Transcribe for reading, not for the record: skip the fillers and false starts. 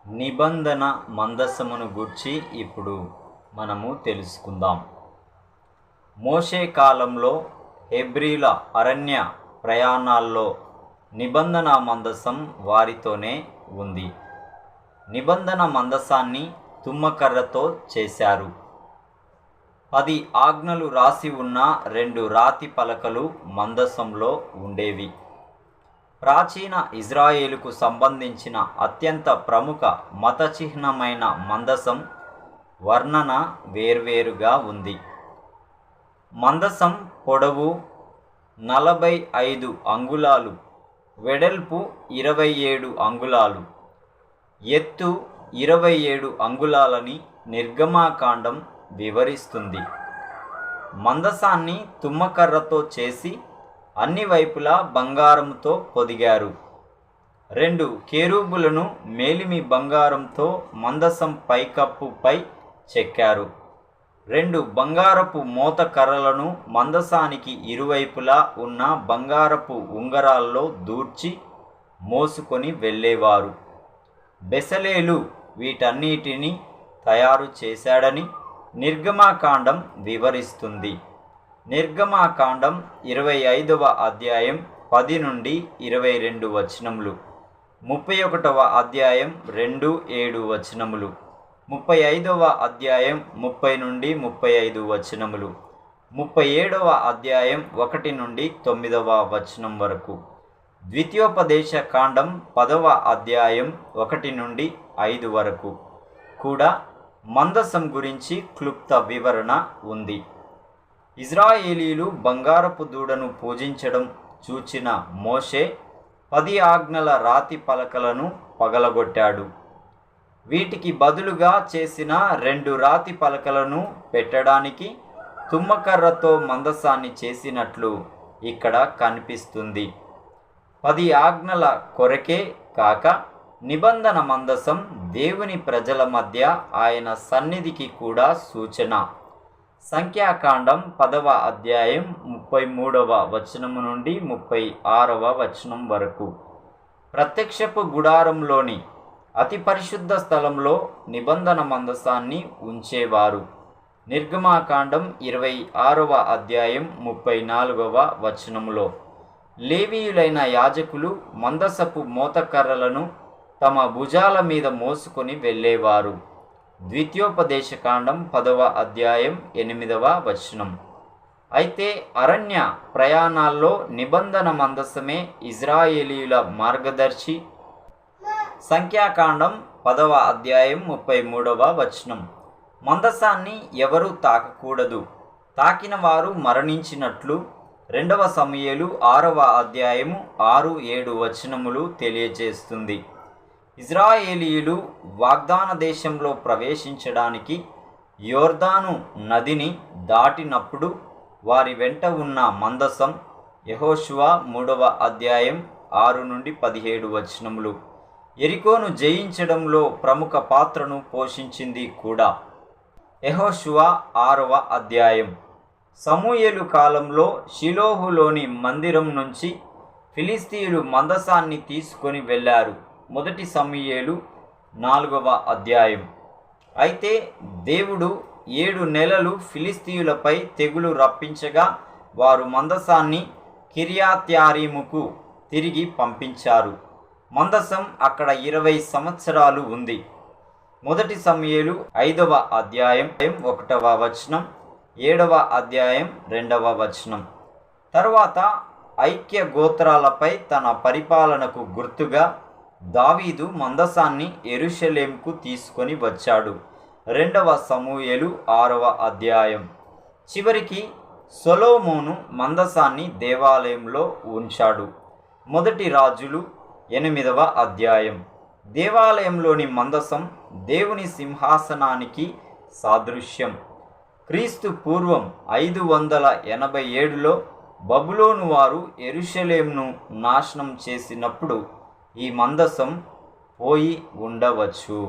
నిబంధన మందసమును గూర్చి ఇప్పుడు మనము తెలుసుకుందాం. మోషే కాలంలో హెబ్రీల అరణ్య ప్రయాణాల్లో నిబంధన మందసం వారితోనే ఉంది. నిబంధన మందసాన్ని తుమ్మకర్రతో చేశారు. 10 ఆజ్ఞలు రాసి ఉన్న 2 రాతి పలకలు మందసంలో ఉండేవి. ప్రాచీన ఇజ్రాయేలుకు సంబంధించిన అత్యంత ప్రముఖ మత చిహ్నమైన మందసం వర్ణన వేర్వేరుగా ఉంది. మందసం పొడవు 45 అంగుళాలు, వెడల్పు 27 అంగుళాలు, ఎత్తు 27 అంగుళాలని నిర్గమాకాండం వివరిస్తుంది. మందసాన్ని తుమ్మకర్రతో చేసి అన్ని వైపులా బంగారంతో పొదిగారు. 2 కెరూబులను మేలిమి బంగారంతో మందసం పైకప్పుపై చెక్కారు. 2 బంగారపు మోత కర్రలను మందసానికి ఇరువైపులా ఉన్న బంగారపు ఉంగరాల్లో దూర్చి మోసుకొని వెళ్ళేవారు. బెసలేలు వీటన్నిటిని తయారు చేశాడని నిర్గమాకాండం వివరిస్తుంది. నిర్గమాకాండం 25వ అధ్యాయం 10 నుండి 22 వచనములు, 31వ అధ్యాయం 2-7 వచనములు, 35వ అధ్యాయం 30 నుండి 35 వచనములు, 37వ అధ్యాయం 1 నుండి 9వ వచనం వరకు, ద్వితీయోపదేశ కాండం 10వ అధ్యాయం 1 నుండి 5 వరకు కూడా మందసం గురించి క్లుప్త వివరణ ఉంది. ఇజ్రాయేలీలు బంగారపు దూడను పూజించడం చూచిన మోషే 10 ఆజ్ఞల రాతి పలకలను పగలగొట్టాడు. వీటికి బదులుగా చేసిన 2 రాతి పలకలను పెట్టడానికి తుమ్మకర్రతో మందసాన్ని చేసినట్లు ఇక్కడ కనిపిస్తుంది. 10 ఆజ్ఞల కొరకే కాక నిబంధన మందసం దేవుని ప్రజల మధ్య ఆయన సన్నిధికి కూడా సూచన. సంఖ్యాకాండం 10వ అధ్యాయం 33వ వచనము నుండి 36వ వచనం వరకు ప్రత్యక్షపు గుడారంలోని అతి పరిశుద్ధ స్థలంలో నిబంధన మందసాన్ని ఉంచేవారు. నిర్గమాకాండం 26వ అధ్యాయం 34వ వచనములో లేవీయులైన యాజకులు మందసపు మోతకర్రలను తమ భుజాల మీద మోసుకొని వెళ్ళేవారు. ద్వితీయోపదేశకాండం 10వ అధ్యాయం 8వ వచనం. అయితే అరణ్య ప్రయాణాల్లో నిబంధన మందసమే ఇజ్రాయేలీయుల మార్గదర్శి. సంఖ్యాకాండం 10వ అధ్యాయం 33వ వచనం. మందసాన్ని ఎవరూ తాకకూడదు, తాకిన వారు మరణించినట్లు 2వ సమూయేలు 6వ అధ్యాయము 6-7 వచనములు తెలియజేస్తుంది. ఇజ్రాయేలీయులు వాగ్దాన దేశంలో ప్రవేశించడానికి యోర్దాను నదిని దాటినప్పుడు వారి వెంట ఉన్న మందసం యెహోషువ 3వ అధ్యాయం 6 నుండి 17 వచనములు యెరికోను జయించడంలో ప్రముఖ పాత్రను పోషించింది కూడా. యెహోషువ 6వ అధ్యాయం. సమూయేలు కాలంలో షిలోహులోని మందిరం నుంచి ఫిలిస్తీయులు మందసాన్ని తీసుకొని వెళ్ళారు. 1 సమూయేలు 4వ అధ్యాయం. అయితే దేవుడు 7 నెలలు ఫిలిస్తీయులపై తెగులు రప్పించగా వారు మందసాన్ని కిర్యత్యారీముకు తిరిగి పంపించారు. మందసం అక్కడ 20 సంవత్సరాలు ఉంది. 1 సమూయేలు 5వ అధ్యాయం 1వ వచనం, 7వ అధ్యాయం 2వ వచనం. తర్వాత ఐక్య గోత్రాలపై తన పరిపాలనకు గుర్తుగా దావీదు మందసాన్ని యెరూషలేముకు తీసుకొని వచ్చాడు. 2వ సమూయేలు 6వ అధ్యాయం. చివరికి సొలొమోను మందసాన్ని దేవాలయంలో ఉంచాడు. 1 రాజులు 8వ అధ్యాయం. దేవాలయంలోని మందసం దేవుని సింహాసనానికి సాదృశ్యం. క్రీస్తు పూర్వం 587లో బబులోను వారు యెరూషలేమును నాశనం చేసినప్పుడు ఈ మందసం పోయి ఉండవచ్చు.